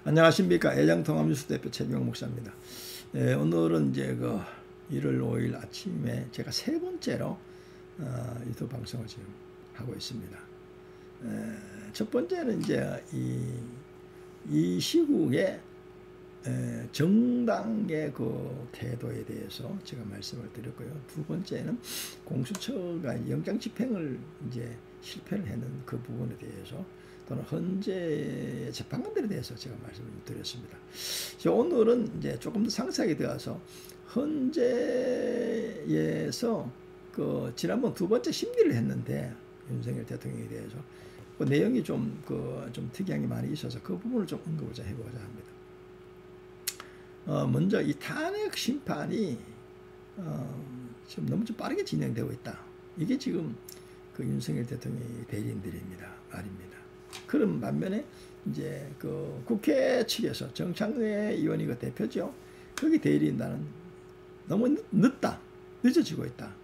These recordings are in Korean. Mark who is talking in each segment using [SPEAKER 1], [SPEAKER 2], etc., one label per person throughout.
[SPEAKER 1] 안녕하십니까. 애정통합뉴스 대표 최경영 목사입니다. 오늘은 이제 1월 5일 아침에 제가 세 번째로 유튜브 방송을 지금 하고 있습니다. 첫 번째는 이제 이 시국에 정당의 그 태도에 대해서 제가 말씀을 드렸고요. 두 번째는 공수처가 영장 집행을 이제 실패를 했는 그 부분에 대해서 또는 현재 재판관들에 대해서 제가 말씀을 드렸습니다. 오늘은 이제 조금 더 상세하게 들어가서 헌재에서 그 지난번 두 번째 심리를 했는데 윤석열 대통령에 대해서 그 내용이 좀 특이한 게 많이 있어서 그 부분을 좀 언급을 해보고자 합니다. 먼저 이 탄핵 심판이 지금 너무 좀 빠르게 진행되고 있다. 이게 지금 그 윤석열 대통령의 대리인들입니다. 말입니다. 그런 반면에 이제 그 국회 측에서 정창래 의원이 그 대표죠. 거기 대리인단은 너무 늦어지고 있다.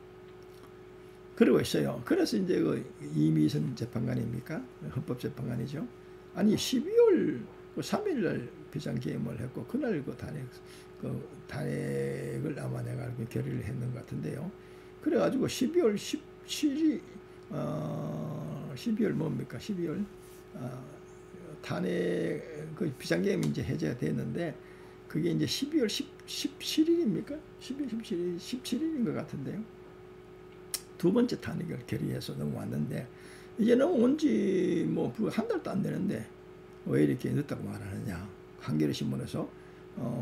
[SPEAKER 1] 그러고 있어요. 그래서 이제 그 이미선 재판관입니까? 헌법재판관이죠. 아니 12월 3일날 비상계엄을 했고 그날 탄핵을 아마 내가 알고 결의를 했는 것 같은데요. 그래가지고 12월 17일 12월 뭡니까? 12월 탄핵 그 비상계엄이 이제 해제가 됐는데 그게 이제 12월 17일입니까? 12월 17일인 것 같은데요. 두 번째 탄핵을 결의해서 넘어왔는데 이제 넘어온 지 뭐 한 달도 안 되는데 왜 이렇게 늦다고 말하느냐. 한겨레 신문에서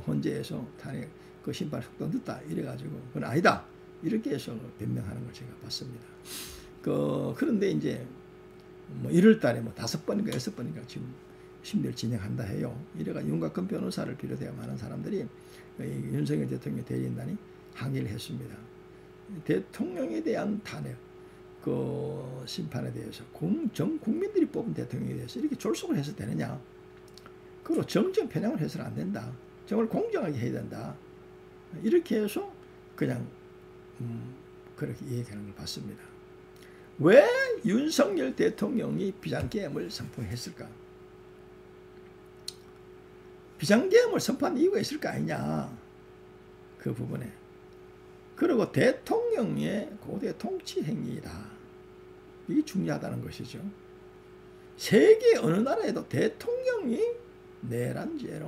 [SPEAKER 1] 헌재에서 탄핵 그 심판 속도 늦다 이래가지고 그건 아니다 이렇게 해서 변명하는 걸 제가 봤습니다. 그런데 이제 뭐 1월달에 뭐 5번인가 6번인가 지금 심리를 진행한다 해요. 이래가 윤곽근 변호사를 비롯해 많은 사람들이 윤석열 대통령 대리인단이 항의를 했습니다. 대통령에 대한 탄핵 그 심판에 대해서 전 국민들이 뽑은 대통령에 대해서 이렇게 졸속을 해서 되느냐. 그리고 정정 편향을 해서는 안 된다. 정말 공정하게 해야 된다. 이렇게 해서 그냥 그렇게 얘기하는 걸 봤습니다. 왜 윤석열 대통령이 비상계엄을 선포했을까? 비상계엄을 선포한 이유가 있을 거 아니냐. 그 부분에. 그리고 대통령의 고대 통치 행위이다. 이게 중요하다는 것이죠. 세계 어느 나라에도 대통령이 내란죄를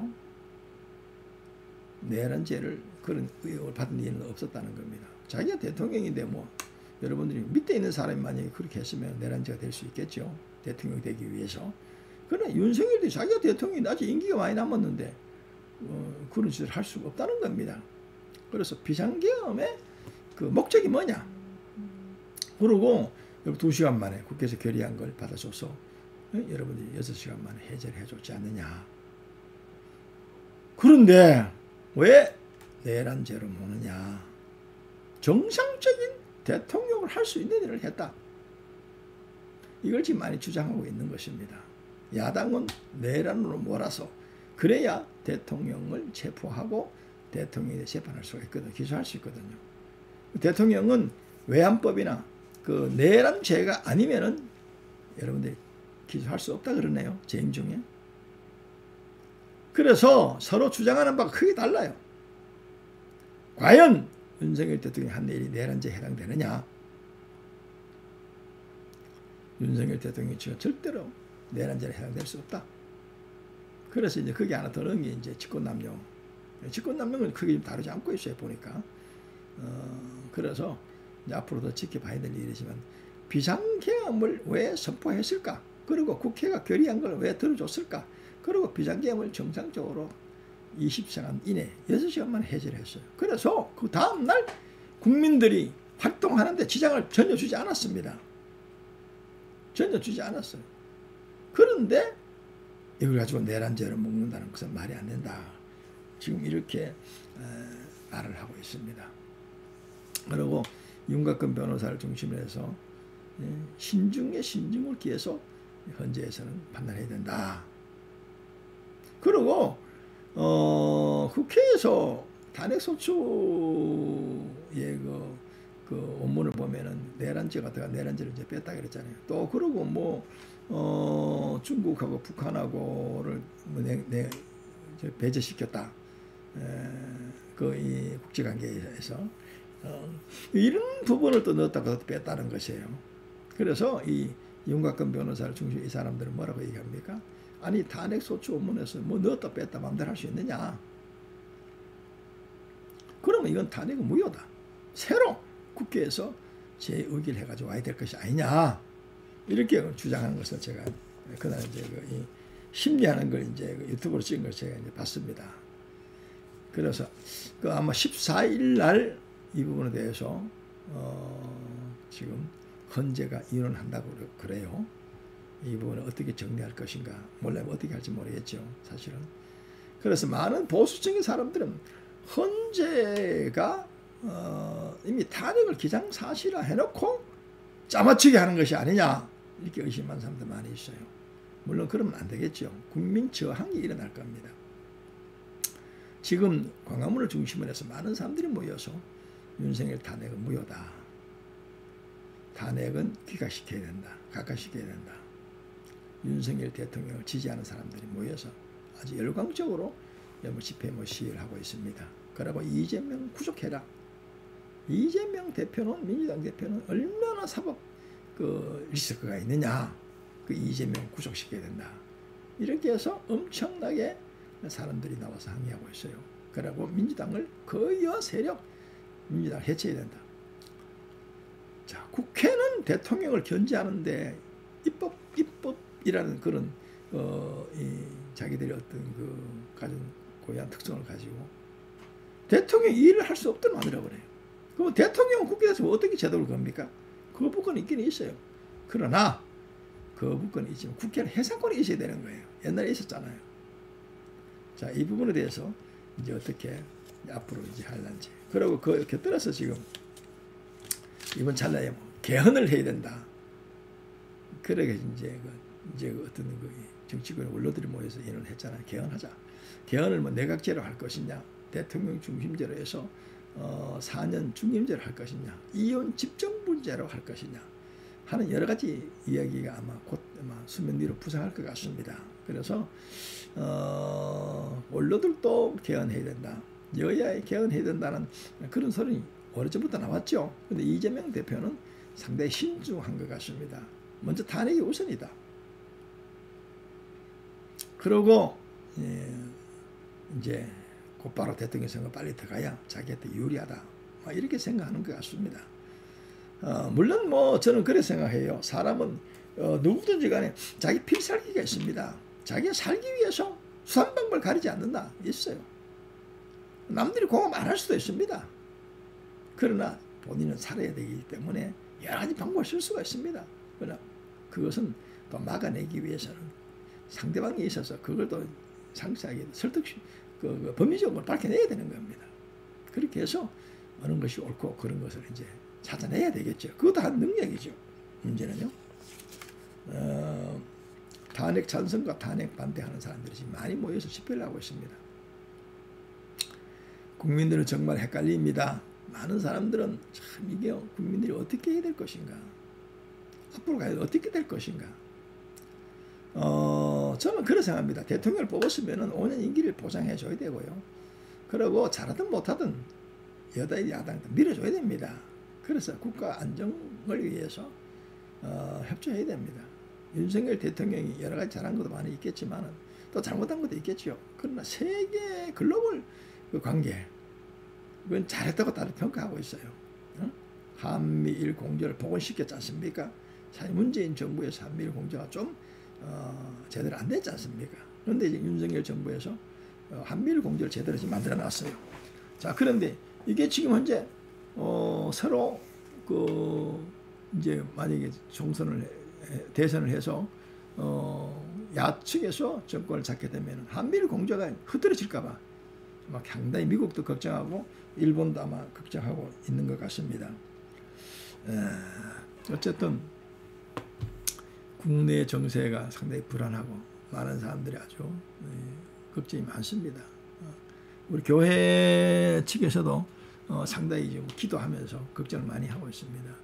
[SPEAKER 1] 그런 의혹을 받은 일은 없었다는 겁니다. 자기가 대통령인데 뭐 여러분들이 밑에 있는 사람이 만약에 그렇게 했으면 내란죄가 될 수 있겠죠. 대통령이 되기 위해서. 그러나 윤석열도 자기가 대통령이 아직 임기가 많이 남았는데 그런 짓을 할 수가 없다는 겁니다. 그래서 비상계엄의 그 목적이 뭐냐. 그리고 2시간 만에 국회에서 결의한 걸 받아줘서 여러분들이 6시간 만에 해제를 해줬지 않느냐. 그런데 왜 내란죄로 모느냐. 정상적인 대통령을 할 수 있는 일을 했다. 이걸 지금 많이 주장하고 있는 것입니다. 야당은 내란으로 몰아서 그래야 대통령을 체포하고 대통령에 재판할 수가 있거든요. 기소할 수 있거든요. 대통령은 외환법이나 그 내란죄가 아니면은 여러분들이 기소할 수 없다 그러네요. 재임 중에. 그래서 서로 주장하는 바가 크게 달라요. 과연 윤석열 대통령이 한 일이 내란죄에 해당되느냐? 윤석열 대통령이 지금 절대로 내란죄에 해당될 수 없다. 그래서 이제 그게 하나 더 넣은 게 이제 직권남용. 직권남용은 크게 좀 다루지 않고 있어요. 보니까. 그래서 이제 앞으로 더 지켜봐야 될 일이지만 비상계엄을 왜 선포했을까? 그리고 국회가 결의한 걸 왜 들어줬을까? 그리고 비상계엄을 정상적으로 20시간 이내 6시간만 해제를 했어요. 그래서 그 다음날 국민들이 활동하는데 지장을 전혀 주지 않았습니다. 전혀 주지 않았어요. 그런데 이걸 가지고 내란죄를 먹는다는 것은 말이 안 된다. 지금 이렇게 말을 하고 있습니다. 그리고 윤곽근 변호사를 중심으로 해서 신중에 신중을 기해서 헌재에서는 판단해야 된다. 그리고 국회에서 탄핵소추의 그 원문을 보면은 내란죄가 들어가 내란죄를 이제 뺐다 그랬잖아요. 또 그러고 뭐 중국하고 북한하고를 배제시켰다. 그 이 국제관계에서 이런 부분을 또 넣었다가 뺐다는 것이에요. 그래서 이 윤곽근 변호사를 중심 이 사람들은 뭐라고 얘기합니까? 아니 탄핵 소추 원문에서 뭐 넣었다 뺐다 마음대로 할 수 있느냐? 그러면 이건 탄핵은 무효다. 새로 국회에서 재의결 해가지고 와야 될 것이 아니냐? 이렇게 주장하는 것을 제가 그날 이제 이 심리하는 걸 이제 유튜브로 찍은 걸 제가 이제 봤습니다. 그래서 그 아마 14일 날 이 부분에 대해서 지금 헌재가 인원한다고 그래요. 이 부분을 어떻게 정리할 것인가 몰라요. 어떻게 할지 모르겠죠. 사실은. 그래서 많은 보수적인 사람들은 헌재가 이미 탄핵을 기정사실화 해놓고 짜맞추게 하는 것이 아니냐 이렇게 의심하는 사람들 많이 있어요. 물론 그러면 안 되겠죠. 국민 저항이 일어날 겁니다. 지금 광화문을 중심으로 해서 많은 사람들이 모여서 윤석열 탄핵은 무효다. 탄핵은 귀가시켜야 된다. 각하시켜야 된다. 윤석열 대통령을 지지하는 사람들이 모여서 아주 열광적으로 집회 시위를 하고 있습니다. 그리고 이재명 구속해라. 이재명 대표는 민주당 대표는 얼마나 사법 리스크가 있느냐. 그 이재명 구속시켜야 된다. 이렇게 해서 엄청나게 사람들이 나와서 항의하고 있어요. 그리고 민주당을 거의와 세력 민주당 해체해야 된다. 자, 국회는 대통령을 견제하는데 입법이라는 그런 자기들의 어떤 가진 고유한 특성을 가지고 대통령이 일을 할 수 없도록 만들어 버려요. 그럼 대통령은 국회에서 어떻게 제도를 겁니까? 거부권이 있긴 있어요. 그러나 거부권이 있지만 국회는 해산권이 있어야 되는 거예요. 옛날에 있었잖아요. 자, 이 부분에 대해서 이제 어떻게 앞으로 이제 할런지. 그리고 그 곁들여서 지금 이번 찰나에 개헌을 해야 된다. 그러게 이제 어떤 정치권 원로들이 모여서 인원을 했잖아요. 개헌하자. 개헌을 뭐 내각제로 할 것이냐, 대통령 중심제로 해서 4년 중임제로 할 것이냐, 이혼 집정분제로 할 것이냐 하는 여러 가지 이야기가 아마 곧 수면 위로 부상할 것 같습니다. 그래서 원로들도 개헌해야 된다. 여야에 개헌해야 된다는 그런 소리 오래전부터 나왔죠. 그런데 이재명 대표는 상당히 신중한 것 같습니다. 먼저 탄핵이 우선이다. 그러고 이제 곧바로 대통령 선거 빨리 들어가야 자기한테 유리하다. 이렇게 생각하는 것 같습니다. 물론 뭐 저는 그렇게 생각해요. 사람은 누구든지 간에 자기 필살기가 있습니다. 자기가 살기 위해서 수단방법을 가리지 않는다. 있어요. 남들이 공감 안 할 수도 있습니다. 그러나 본인은 살아야 되기 때문에 여러 가지 방법을 쓸 수가 있습니다. 그러나 그것은 또 막아내기 위해서는 상대방에 있어서 그걸 또 상세하게 법리적으로 밝혀내야 되는 겁니다. 그렇게 해서 어느 것이 옳고 그런 것을 이제 찾아내야 되겠죠. 그것도 한 능력이죠. 문제는요. 탄핵 찬성과 탄핵 반대하는 사람들이 지금 많이 모여서 집회를 하고 있습니다. 국민들은 정말 헷갈립니다. 많은 사람들은 참 이게 국민들이 어떻게 해야 될 것인가, 앞으로 가야 어떻게 될 것인가. 저는 그렇게 생각합니다. 대통령을 뽑았으면 5년 임기를 보장해 줘야 되고요. 그리고 잘하든 못하든 여당 야당 밀어줘야 됩니다. 그래서 국가 안정을 위해서 협조해야 됩니다. 윤석열 대통령이 여러 가지 잘한 것도 많이 있겠지만 또 잘못한 것도 있겠죠. 그러나 세계 글로벌 그 관계 그건 잘했다고 다들 평가하고 있어요. 한미일 공조를 복원시켰지 않습니까? 사실 문재인 정부에서 한미일 공조가 좀 제대로 안 됐지 않습니까? 그런데 이제 윤석열 정부에서 한미일 공조를 제대로 지금 만들어 놨어요. 자, 그런데 이게 지금 현재 서로 이제 만약에 대선을 해서 야측에서 정권을 잡게 되면 한미일 공조가 흐트러질까봐 막 상당히 미국도 걱정하고 일본도 아마 걱정하고 있는 것 같습니다. 어쨌든 국내 정세가 상당히 불안하고 많은 사람들이 아주 걱정이 많습니다. 우리 교회 측에서도 상당히 좀 기도하면서 걱정을 많이 하고 있습니다.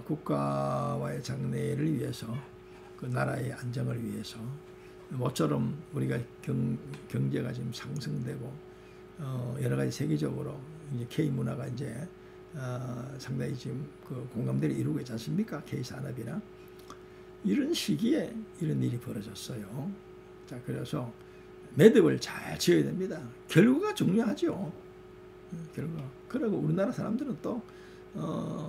[SPEAKER 1] 국가와의 장래를 위해서 그 나라의 안정을 위해서 모처럼 우리가 경제가 지금 상승되고 여러 가지 세계적으로 이제 K 문화가 이제 상당히 지금 그 공감대를 이루고 있지 않습니까? K 산업이나 이런 시기에 이런 일이 벌어졌어요. 자, 그래서 매듭을 잘 지어야 됩니다. 결과가 중요하죠. 결과. 그리고 우리나라 사람들은 또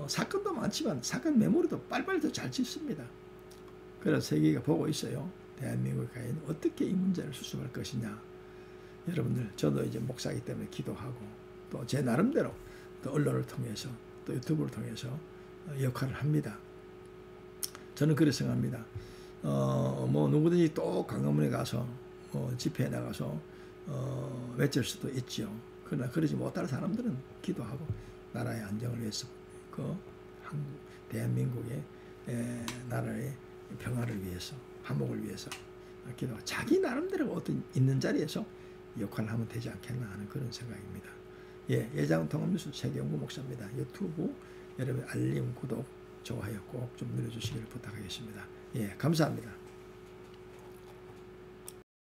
[SPEAKER 1] 사건도 많지만 사건 메모리도 빨리빨리 더 잘 짓습니다. 그래서 세계가 보고 있어요. 대한민국이 과연 어떻게 이 문제를 수습할 것이냐. 여러분들, 저도 이제 목사이기 때문에 기도하고 또 제 나름대로 또 언론을 통해서 또 유튜브를 통해서 역할을 합니다. 저는 그렇게 생각합니다. 뭐 누구든지 또 광화문에 가서 집회에 나가서 외칠 수도 있죠. 그러나 그러지 못할 사람들은 기도하고 나라의 안정을 위해서 그 한국 대한민국의 나라의 평화를 위해서 화목을 위해서 기도하고 자기 나름대로 어떤 있는 자리에서 역할을 하면 되지 않겠나 하는 그런 생각입니다. 예, 예장통합뉴스 세계연구 목사입니다. 유튜브 여러분 알림, 구독, 좋아요 꼭 좀 눌러주시기를 부탁하겠습니다. 예, 감사합니다.